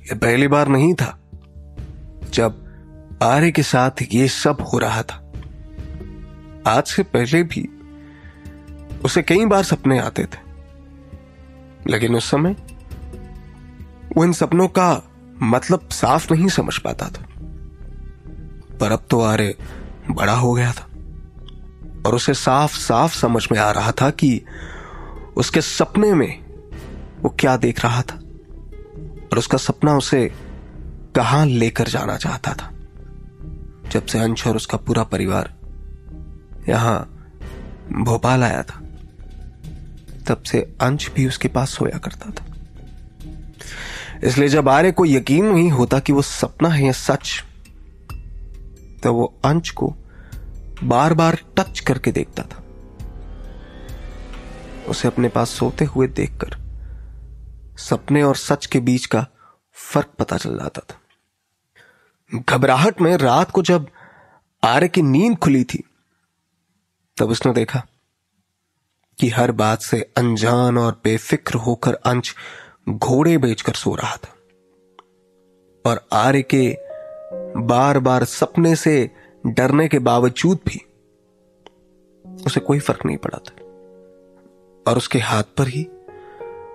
ये पहली बार नहीं था जब आर्य के साथ ये सब हो रहा था। आज से पहले भी उसे कई बार सपने आते थे, लेकिन उस समय वो इन सपनों का मतलब साफ नहीं समझ पाता था। पर अब तो आर्य बड़ा हो गया था और उसे साफ साफ समझ में आ रहा था कि उसके सपने में वो क्या देख रहा था और उसका सपना उसे कहां लेकर जाना चाहता था। जब से अंश और उसका पूरा परिवार यहां भोपाल आया था, तब से अंश भी उसके पास सोया करता था। इसलिए जब आर्य को यकीन नहीं होता कि वो सपना है या सच, तो वो अंश को बार बार टच करके देखता था। उसे अपने पास सोते हुए देखकर सपने और सच के बीच का फर्क पता चल जाता था। घबराहट में रात को जब आर्य की नींद खुली थी, तब उसने देखा कि हर बात से अनजान और बेफिक्र होकर अंश घोड़े बेचकर सो रहा था और आर्य के बार बार सपने से डरने के बावजूद भी उसे कोई फर्क नहीं पड़ा था और उसके हाथ पर ही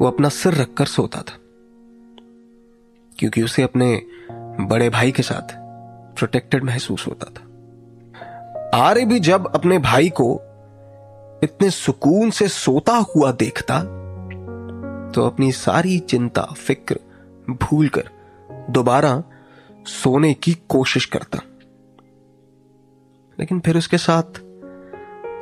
वो अपना सिर रखकर सोता था, क्योंकि उसे अपने बड़े भाई के साथ प्रोटेक्टेड महसूस होता था। आर्य भी जब अपने भाई को इतने सुकून से सोता हुआ देखता, तो अपनी सारी चिंता फिक्र भूलकर दोबारा सोने की कोशिश करता। लेकिन फिर उसके साथ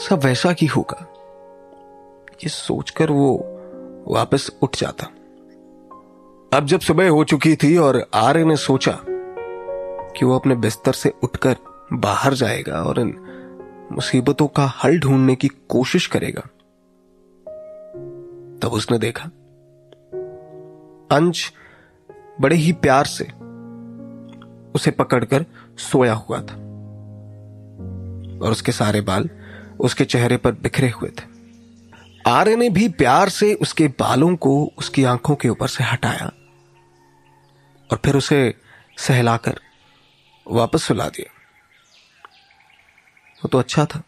सब वैसा ही होगा, ये सोचकर वो वापस उठ जाता। अब जब सुबह हो चुकी थी और आर्य ने सोचा कि वो अपने बिस्तर से उठकर बाहर जाएगा और इन मुसीबतों का हल ढूंढने की कोशिश करेगा, तब उसने देखा अंश बड़े ही प्यार से उसे पकड़कर सोया हुआ था और उसके सारे बाल उसके चेहरे पर बिखरे हुए थे। आर्य ने भी प्यार से उसके बालों को उसकी आंखों के ऊपर से हटाया और फिर उसे सहलाकर वापस सुला दिया। वो तो अच्छा था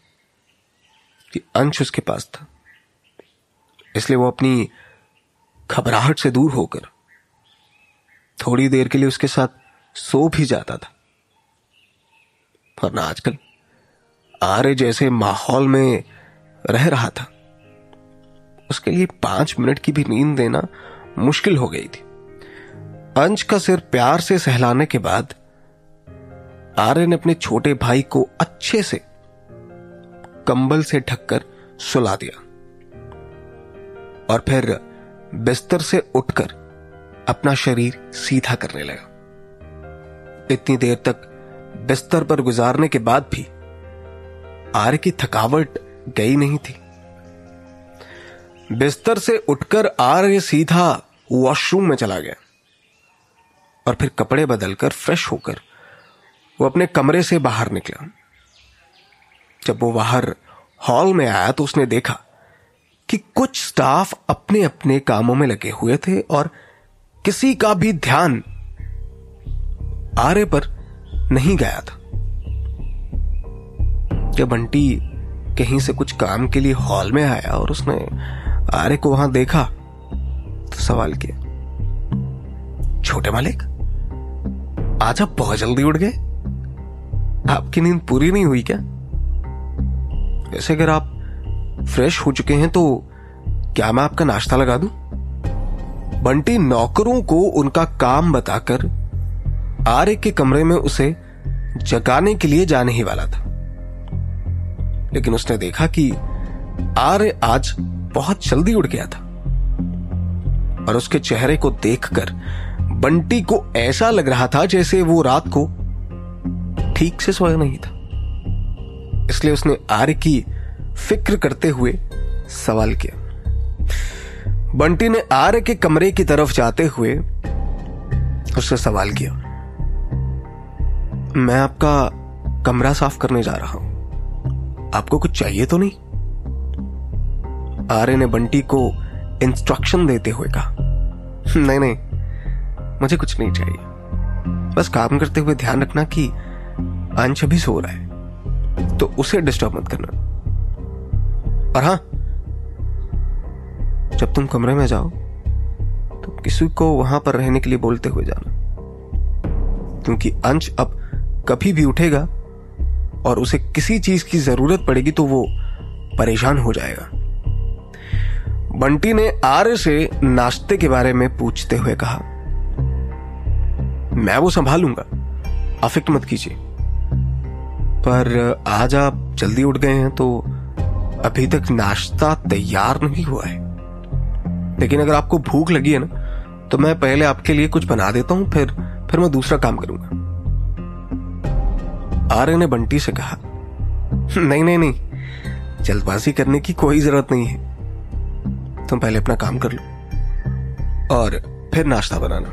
कि अंश उसके पास था, इसलिए वो अपनी घबराहट से दूर होकर थोड़ी देर के लिए उसके साथ सो भी जाता था। वरना आजकल आर्य जैसे माहौल में रह रहा था, उसके लिए 5 मिनट की भी नींद देना मुश्किल हो गई थी। अंश का सिर प्यार से सहलाने के बाद आर्य ने अपने छोटे भाई को अच्छे से कंबल से ढककर सुला दिया और फिर बिस्तर से उठकर अपना शरीर सीधा करने लगा। इतनी देर तक बिस्तर पर गुजारने के बाद भी आर्य की थकावट गई नहीं थी। बिस्तर से उठकर आर्य सीधा वॉशरूम में चला गया और फिर कपड़े बदलकर फ्रेश होकर वो अपने कमरे से बाहर निकला। जब वो बाहर हॉल में आया तो उसने देखा कि कुछ स्टाफ अपने अपने कामों में लगे हुए थे और किसी का भी ध्यान आर्य पर नहीं गया था। जब बंटी कहीं से कुछ काम के लिए हॉल में आया और उसने आर्य को वहां देखा तो सवाल किया, छोटे मालिक, आज आप बहुत जल्दी उठ गए, आपकी नींद पूरी नहीं हुई क्या? वैसे अगर आप फ्रेश हो चुके हैं तो क्या मैं आपका नाश्ता लगा दूं? बंटी नौकरों को उनका काम बताकर आर्य के कमरे में उसे जगाने के लिए जाने ही वाला था, लेकिन उसने देखा कि आर्य आज बहुत जल्दी उठ गया था और उसके चेहरे को देखकर बंटी को ऐसा लग रहा था जैसे वो रात को ठीक से सोया नहीं था। इसलिए उसने आर्य की फिक्र करते हुए सवाल किया। बंटी ने आर्य के कमरे की तरफ जाते हुए उससे सवाल किया, मैं आपका कमरा साफ करने जा रहा हूं, आपको कुछ चाहिए तो नहीं? आर्य ने बंटी को इंस्ट्रक्शन देते हुए कहा, नहीं नहीं, मुझे कुछ नहीं चाहिए, बस काम करते हुए ध्यान रखना कि अंश अभी सो रहा है, तो उसे डिस्टर्ब मत करना। और हाँ, जब तुम कमरे में जाओ तो किसी को वहां पर रहने के लिए बोलते हुए जाना, क्योंकि अंश अब कभी भी उठेगा और उसे किसी चीज की जरूरत पड़ेगी तो वो परेशान हो जाएगा। बंटी ने आर्य से नाश्ते के बारे में पूछते हुए कहा, मैं वो संभालूंगा, आप फिक्र मत कीजिए, पर आज आप जल्दी उठ गए हैं तो अभी तक नाश्ता तैयार नहीं हुआ है। लेकिन अगर आपको भूख लगी है ना तो मैं पहले आपके लिए कुछ बना देता हूं, फिर मैं दूसरा काम करूंगा। आर्य ने बंटी से कहा, नहीं नहीं नहीं, जल्दबाजी करने की कोई जरूरत नहीं है, तुम पहले अपना काम कर लो और फिर नाश्ता बनाना।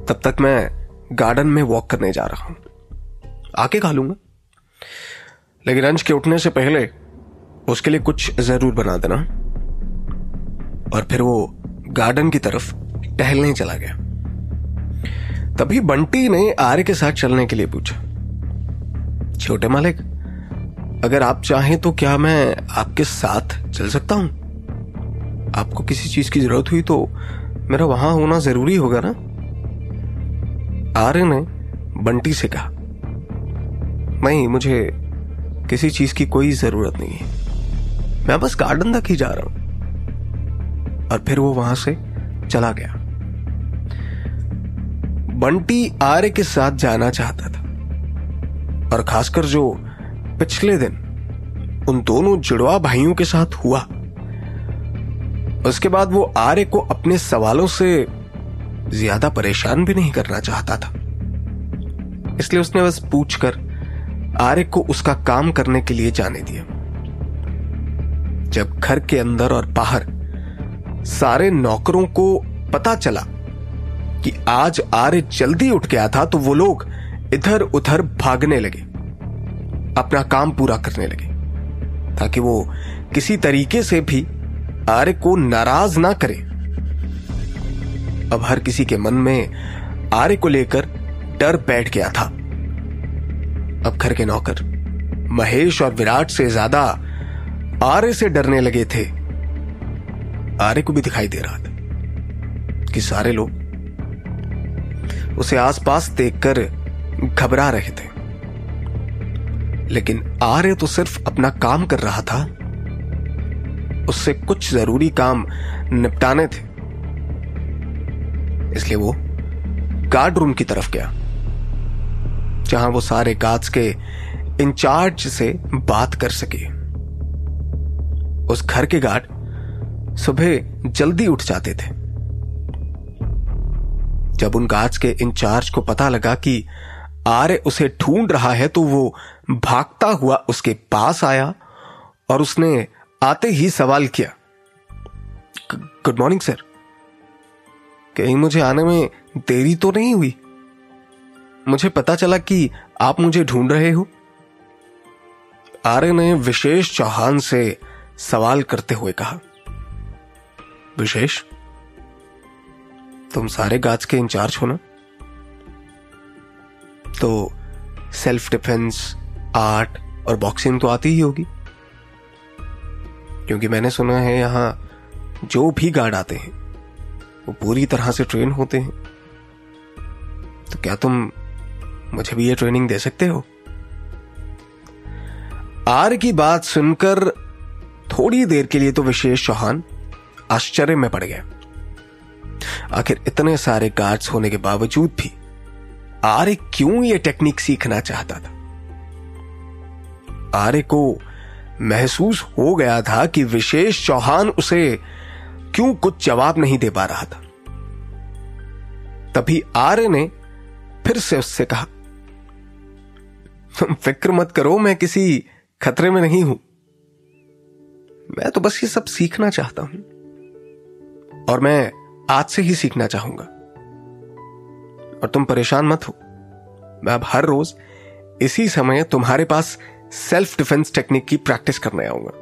तब तक मैं गार्डन में वॉक करने जा रहा हूं, आके खा लूंगा, लेकिन अंश के उठने से पहले उसके लिए कुछ जरूर बना देना। और फिर वो गार्डन की तरफ टहलने चला गया। तभी बंटी ने आर्य के साथ चलने के लिए पूछा, छोटे मालिक, अगर आप चाहें तो क्या मैं आपके साथ चल सकता हूं? आपको किसी चीज की जरूरत हुई तो मेरा वहां होना जरूरी होगा ना? आर्य ने बंटी से कहा, नहीं, मुझे किसी चीज की कोई जरूरत नहीं है, मैं बस गार्डन तक ही जा रहा हूं। और फिर वो वहां से चला गया। बंटी आर्य के साथ जाना चाहता था, और खासकर जो पिछले दिन उन दोनों जुड़वा भाइयों के साथ हुआ, उसके बाद वो आर्य को अपने सवालों से ज्यादा परेशान भी नहीं करना चाहता था। इसलिए उसने बस पूछकर आर्य को उसका काम करने के लिए जाने दिया। जब घर के अंदर और बाहर सारे नौकरों को पता चला कि आज आर्य जल्दी उठ गया था, तो वो लोग इधर उधर भागने लगे, अपना काम पूरा करने लगे, ताकि वो किसी तरीके से भी आर्य को नाराज ना करे। अब हर किसी के मन में आर्य को लेकर डर बैठ गया था। अब घर के नौकर महेश और विराट से ज्यादा आर्य से डरने लगे थे। आर्य को भी दिखाई दे रहा था कि सारे लोग उसे आसपास देखकर घबरा रहे थे, लेकिन आर्य तो सिर्फ अपना काम कर रहा था। उससे कुछ जरूरी काम निपटाने थे, इसलिए वो गार्ड रूम की तरफ गया, जहां वो सारे गार्ड्स के इंचार्ज से बात कर सके। उस घर के गार्ड सुबह जल्दी उठ जाते थे। जब उन गार्ड्स के इंचार्ज को पता लगा कि आर्य उसे ढूंढ रहा है, तो वो भागता हुआ उसके पास आया और उसने आते ही सवाल किया, गुड मॉर्निंग सर, कहीं मुझे आने में देरी तो नहीं हुई? मुझे पता चला कि आप मुझे ढूंढ रहे हो। आर्य ने विशेष चौहान से सवाल करते हुए कहा, विशेष, तुम सारे गार्ड्स के इंचार्ज हो ना, तो सेल्फ डिफेंस, आर्ट और बॉक्सिंग तो आती ही होगी, क्योंकि मैंने सुना है यहां जो भी गार्ड आते हैं वो पूरी तरह से ट्रेन होते हैं। तो क्या तुम मुझे भी ये ट्रेनिंग दे सकते हो? आर्य की बात सुनकर थोड़ी देर के लिए तो विशेष चौहान आश्चर्य में पड़ गया। आखिर इतने सारे गार्ड्स होने के बावजूद भी आर्य क्यों ये टेक्निक सीखना चाहता था? आर्य को महसूस हो गया था कि विशेष चौहान उसे क्यों कुछ जवाब नहीं दे पा रहा था। तभी आर्य ने फिर से उससे कहा, तुम फिक्र मत करो, मैं किसी खतरे में नहीं हूं, मैं तो बस ये सब सीखना चाहता हूं, और मैं आज से ही सीखना चाहूंगा। और तुम परेशान मत हो, मैं अब हर रोज इसी समय तुम्हारे पास सेल्फ डिफेंस टेक्निक की प्रैक्टिस करने आऊंगा।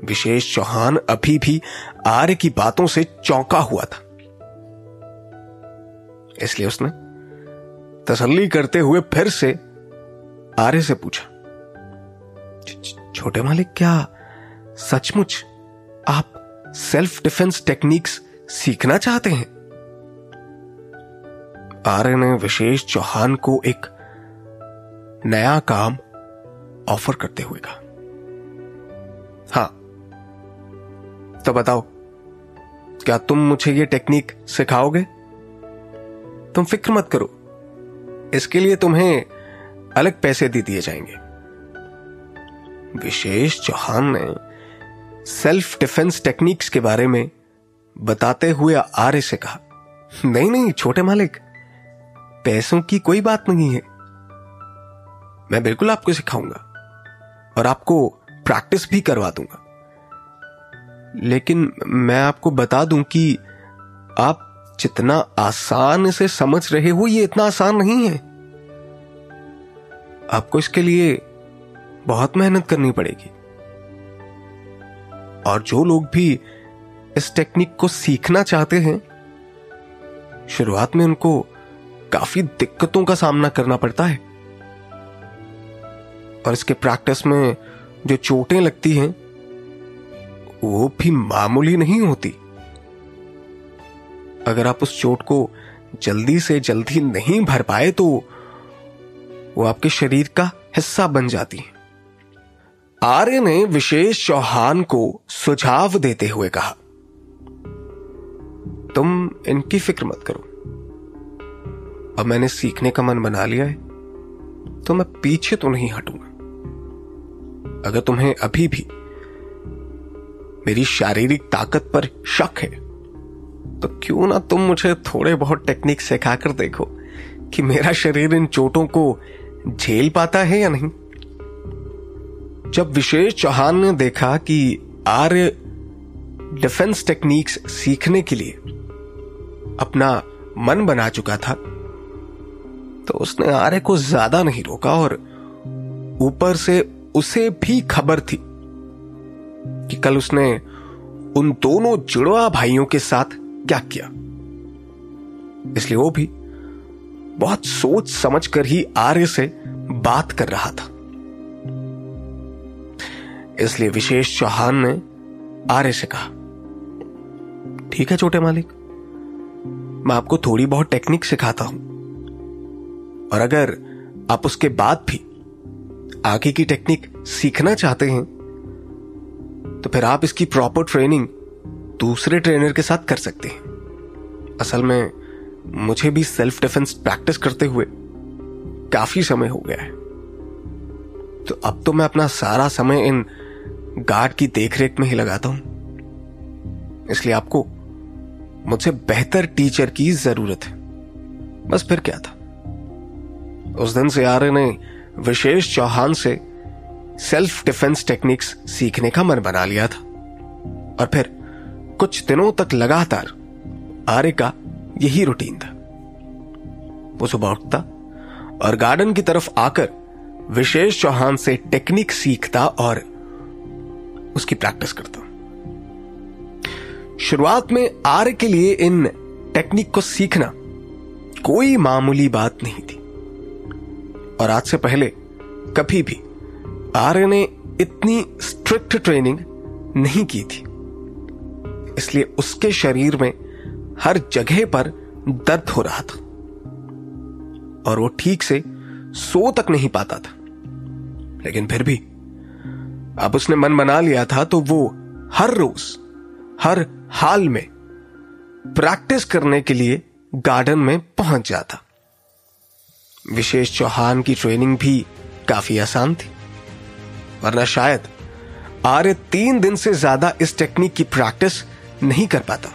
विशेष चौहान अभी भी आर्य की बातों से चौंका हुआ था। इसलिए उसने तसल्ली करते हुए फिर से आर्य से पूछा, छोटे मालिक, क्या सचमुच आप सेल्फ डिफेंस टेक्निक्स सीखना चाहते हैं? आर्य ने विशेष चौहान को एक नया काम ऑफर करते हुए कहा, हां, तो बताओ, क्या तुम मुझे ये टेक्निक सिखाओगे? तुम फिक्र मत करो, इसके लिए तुम्हें अलग पैसे दे दिए जाएंगे। विशेष चौहान ने सेल्फ डिफेंस टेक्निक्स के बारे में बताते हुए आर्य से कहा, नहीं नहीं छोटे मालिक, पैसों की कोई बात नहीं है, मैं बिल्कुल आपको सिखाऊंगा और आपको प्रैक्टिस भी करवा दूंगा। लेकिन मैं आपको बता दूं कि आप जितना आसान इसे समझ रहे हो, ये इतना आसान नहीं है। आपको इसके लिए बहुत मेहनत करनी पड़ेगी। और जो लोग भी इस टेक्निक को सीखना चाहते हैं, शुरुआत में उनको काफी दिक्कतों का सामना करना पड़ता है और इसके प्रैक्टिस में जो चोटें लगती हैं वो भी मामूली नहीं होती। अगर आप उस चोट को जल्दी से जल्दी नहीं भर पाए तो वो आपके शरीर का हिस्सा बन जाती है। आर्य ने विशेष चौहान को सुझाव देते हुए कहा, तुम इनकी फिक्र मत करो, अब मैंने सीखने का मन बना लिया है तो मैं पीछे तो नहीं हटूंगा। अगर तुम्हें अभी भी मेरी शारीरिक ताकत पर शक है तो क्यों ना तुम मुझे थोड़े बहुत टेक्निक सिखाकर देखो कि मेरा शरीर इन चोटों को झेल पाता है या नहीं। जब विशेष चौहान ने देखा कि आर्य डिफेंस टेक्निक्स सीखने के लिए अपना मन बना चुका था तो उसने आर्य को ज्यादा नहीं रोका और ऊपर से उसे भी खबर थी कि कल उसने उन दोनों जुड़वा भाइयों के साथ क्या किया, इसलिए वो भी बहुत सोच समझ कर ही आर्य से बात कर रहा था। इसलिए विशेष चौहान ने आर्य से कहा, ठीक है छोटे मालिक, मैं आपको थोड़ी बहुत टेक्निक सिखाता हूं और अगर आप उसके बाद भी आगे की टेक्निक सीखना चाहते हैं तो फिर आप इसकी प्रॉपर ट्रेनिंग दूसरे ट्रेनर के साथ कर सकते हैं। असल में मुझे भी सेल्फ डिफेंस प्रैक्टिस करते हुए काफी समय हो गया है, तो अब तो मैं अपना सारा समय इन गार्ड की देखरेख में ही लगाता हूं। इसलिए आपको मुझसे बेहतर टीचर की जरूरत है, बस फिर क्या था। उस दिन से आर्य ने विशेष चौहान से सेल्फ डिफेंस टेक्निक्स सीखने का मन बना लिया था और फिर कुछ दिनों तक लगातार आर्य का यही रूटीन था। वो सुबह उठता और गार्डन की तरफ आकर विशेष चौहान से टेक्निक सीखता और उसकी प्रैक्टिस करता। शुरुआत में आर्य के लिए इन टेक्निक को सीखना कोई मामूली बात नहीं थी और आज से पहले कभी भी आर्य ने इतनी स्ट्रिक्ट ट्रेनिंग नहीं की थी। इसलिए उसके शरीर में हर जगह पर दर्द हो रहा था और वो ठीक से सो तक नहीं पाता था। लेकिन फिर भी अब उसने मन बना लिया था तो वो हर रोज हर हाल में प्रैक्टिस करने के लिए गार्डन में पहुंच जाता। विशेष चौहान की ट्रेनिंग भी काफी आसान थी, वरना शायद आर्य 3 दिन से ज्यादा इस टेक्निक की प्रैक्टिस नहीं कर पाता।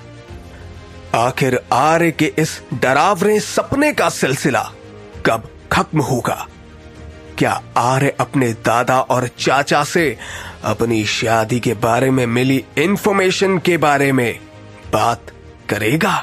आखिर आर्य के इस डरावने सपने का सिलसिला कब खत्म होगा? क्या आर्य अपने दादा और चाचा से अपनी शादी के बारे में मिली इंफॉर्मेशन के बारे में बात करेगा?